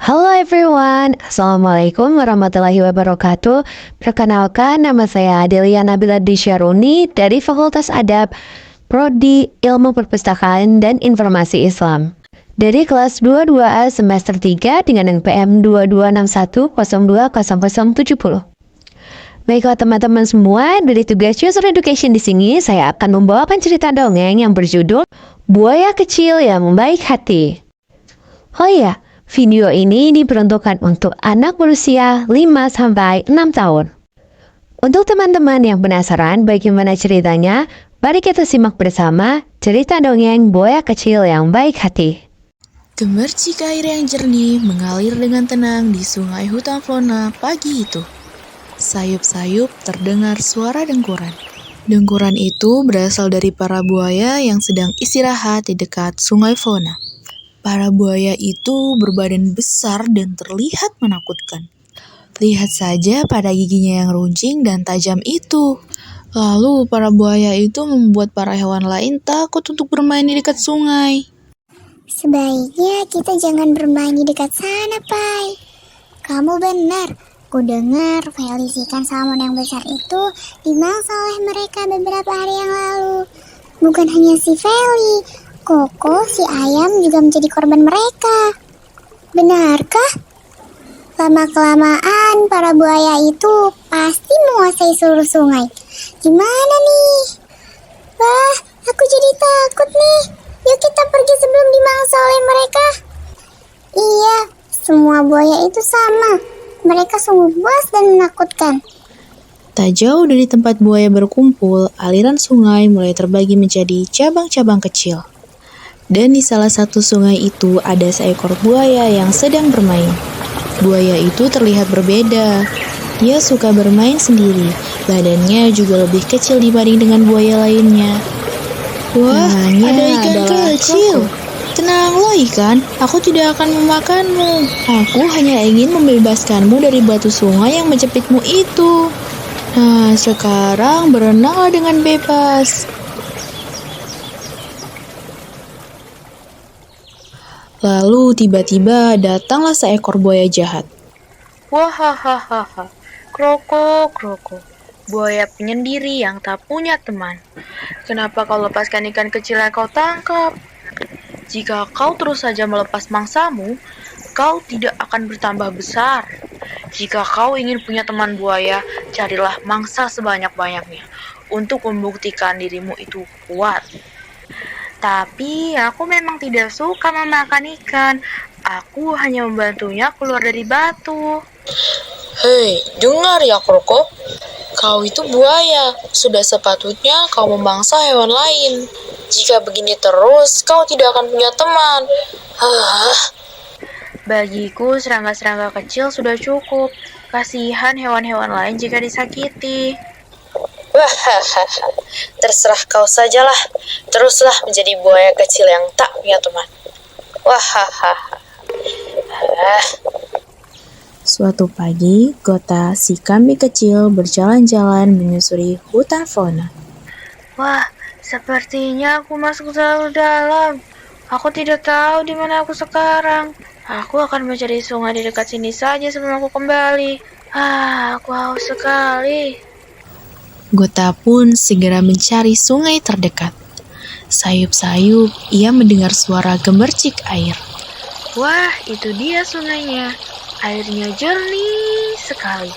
Halo everyone, Assalamualaikum warahmatullahi wabarakatuh. Perkenalkan, nama saya Adelia Nabila Disyaruni dari Fakultas Adab, Prodi Ilmu Perpustakaan dan Informasi Islam. Dari kelas 22A semester 3 dengan NPM 2261020070. Baiklah teman-teman semua, dari tugas User Education di sini saya akan membawakan cerita dongeng yang berjudul Buaya Kecil yang Membaik Hati. Oh iya, video ini diperuntukkan untuk anak berusia 5-6 tahun. Untuk teman-teman yang penasaran bagaimana ceritanya, mari kita simak bersama cerita dongeng Buaya Kecil yang Baik Hati. Gemercik air yang jernih mengalir dengan tenang di sungai hutan Flona pagi itu. Sayup-sayup terdengar suara dengkuran. Dengkuran itu berasal dari para buaya yang sedang istirahat di dekat sungai Flona. Para buaya itu berbadan besar dan terlihat menakutkan. Lihat saja pada giginya yang runcing dan tajam itu. Lalu para buaya itu membuat para hewan lain takut untuk bermain di dekat sungai. Sebaiknya kita jangan bermain di dekat sana, Pai. Kamu benar. Ku dengar Feli si ikan salmon yang besar itu dimangsa oleh mereka beberapa hari yang lalu. Bukan hanya si Feli, Koko, si ayam juga menjadi korban mereka. Benarkah? Lama-kelamaan para buaya itu pasti menguasai seluruh sungai. Gimana nih? Wah, aku jadi takut nih. Yuk kita pergi sebelum dimangsa oleh mereka. Iya, semua buaya itu sama. Mereka sungguh buas dan menakutkan. Tak jauh dari tempat buaya berkumpul, aliran sungai mulai terbagi menjadi cabang-cabang kecil. Dan di salah satu sungai itu ada seekor buaya yang sedang bermain. Buaya itu terlihat berbeda. Ia suka bermain sendiri. Badannya juga lebih kecil dibanding dengan buaya lainnya. Wah, ada ikan kecil. Tenang lo ikan, aku tidak akan memakanmu. Aku hanya ingin membebaskanmu dari batu sungai yang menjepitmu itu. Nah, sekarang berenanglah dengan bebas. Lalu tiba-tiba datanglah seekor buaya jahat. Wahahaha, kroko, kroko. Buaya penyendiri yang tak punya teman. Kenapa kau lepaskan ikan kecil yang kau tangkap? Jika kau terus saja melepas mangsamu, kau tidak akan bertambah besar. Jika kau ingin punya teman buaya, carilah mangsa sebanyak-banyaknya untuk membuktikan dirimu itu kuat. Tapi aku memang tidak suka memakan ikan. Aku hanya membantunya keluar dari batu. Hei, dengar ya Kroko. Kau itu buaya. Sudah sepatutnya kau memangsa hewan lain. Jika begini terus, kau tidak akan punya teman. Bagiku, serangga-serangga kecil sudah cukup. Kasihan hewan-hewan lain jika disakiti. Terserah kau sajalah. Teruslah menjadi buaya kecil yang tak punya teman. Suatu pagi, Gota si kambing kecil berjalan-jalan menyusuri hutan fauna. Wah, sepertinya aku masuk terlalu dalam. Aku tidak tahu di mana aku sekarang. Aku akan mencari sungai di dekat sini saja sebelum aku kembali. Aku haus sekali. Gota pun segera mencari sungai terdekat. Sayup-sayup, ia mendengar suara gemercik air. Wah, itu dia sungainya. Airnya jernih sekali.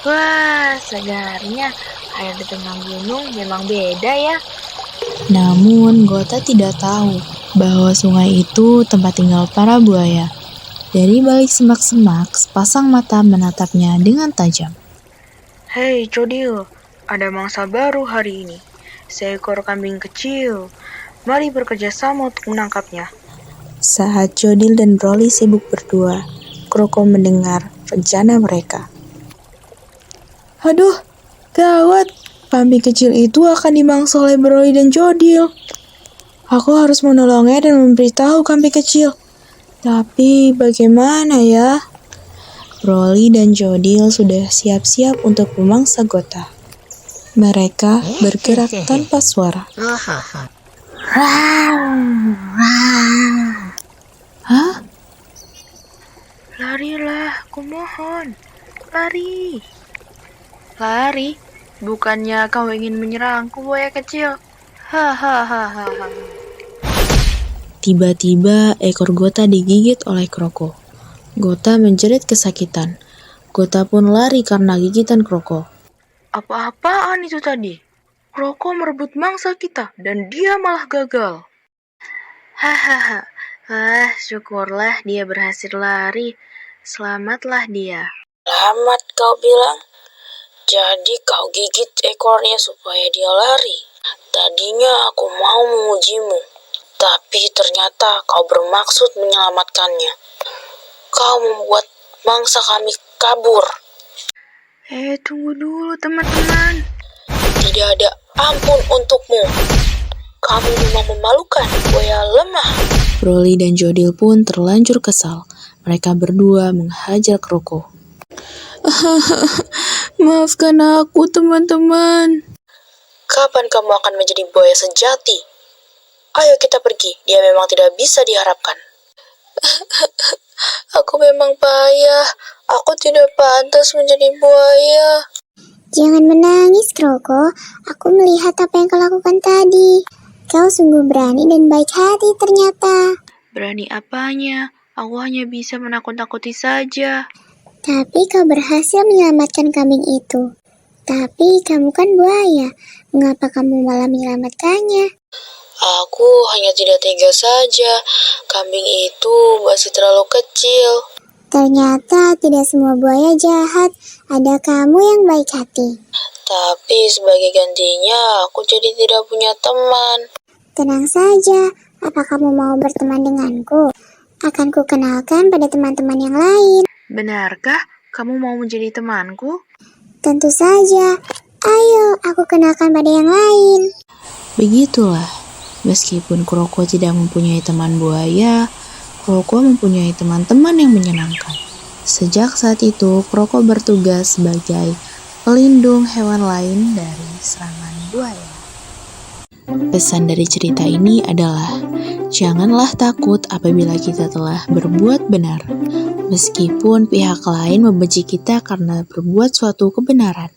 Wah, segarnya. Air di tengah gunung memang beda ya. Namun, Gota tidak tahu bahwa sungai itu tempat tinggal para buaya. Dari balik semak-semak, sepasang mata menatapnya dengan tajam. Hei, Codil. Ada mangsa baru hari ini. Seekor kambing kecil. Mari bekerja sama untuk menangkapnya. Saat Jodil dan Broly sibuk berdua, Kroko mendengar rencana mereka. Aduh, gawat. Kambing kecil itu akan dimangsa oleh Broly dan Jodil. Aku harus menolongnya dan memberitahu kambing kecil. Tapi bagaimana ya? Broly dan Jodil sudah siap-siap untuk memangsa Gota. Mereka bergerak tanpa suara. Hah? Larilah, kumohon. Lari. Lari? Bukannya kau ingin menyerangku, buaya kecil? Hahaha. Tiba-tiba ekor Gota digigit oleh Kroko. Gota menjerit kesakitan. Gota pun lari karena gigitan Kroko. Apa-apaan itu tadi? Kroko merebut mangsa kita dan dia malah gagal. Hahaha. Wah, syukurlah dia berhasil lari. Selamatlah dia. Selamat kau bilang. Jadi kau gigit ekornya supaya dia lari. Tadinya aku mau mengujimu, tapi ternyata kau bermaksud menyelamatkannya. Kau membuat mangsa kami kabur. Tunggu dulu teman-teman. Tidak ada ampun untukmu. Kamu memang memalukan, buaya lemah. Broly dan Jodil pun terlanjur kesal. Mereka berdua menghajar Kroko. Maafkan aku, teman-teman. Kapan kamu akan menjadi buaya sejati? Ayo kita pergi, dia memang tidak bisa diharapkan. Aku memang payah. Aku tidak pantas menjadi buaya. Jangan menangis, Kroko. Aku melihat apa yang kau lakukan tadi. Kau sungguh berani dan baik hati ternyata. Berani apanya? Aku hanya bisa menakut-nakuti saja. Tapi kau berhasil menyelamatkan kambing itu. Tapi kamu kan buaya. Mengapa kamu malah menyelamatkannya? Aku hanya tidak tega saja. Kambing itu masih terlalu kecil. Ternyata tidak semua buaya jahat. Ada kamu yang baik hati. Tapi sebagai gantinya, aku jadi tidak punya teman. Tenang saja. Apa kamu mau berteman denganku? Akan ku kenalkan pada teman-teman yang lain. Benarkah kamu mau menjadi temanku? Tentu saja. Ayo, aku kenalkan pada yang lain. Begitulah, meskipun Kroko tidak mempunyai teman buaya, Kroko mempunyai teman-teman yang menyenangkan. Sejak saat itu, Kroko bertugas sebagai pelindung hewan lain dari serangan buaya. Pesan dari cerita ini adalah, janganlah takut apabila kita telah berbuat benar, meskipun pihak lain membenci kita karena berbuat suatu kebenaran.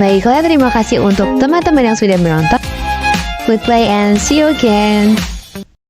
Baiklah, terima kasih untuk teman-teman yang sudah menonton. Goodbye and see you again.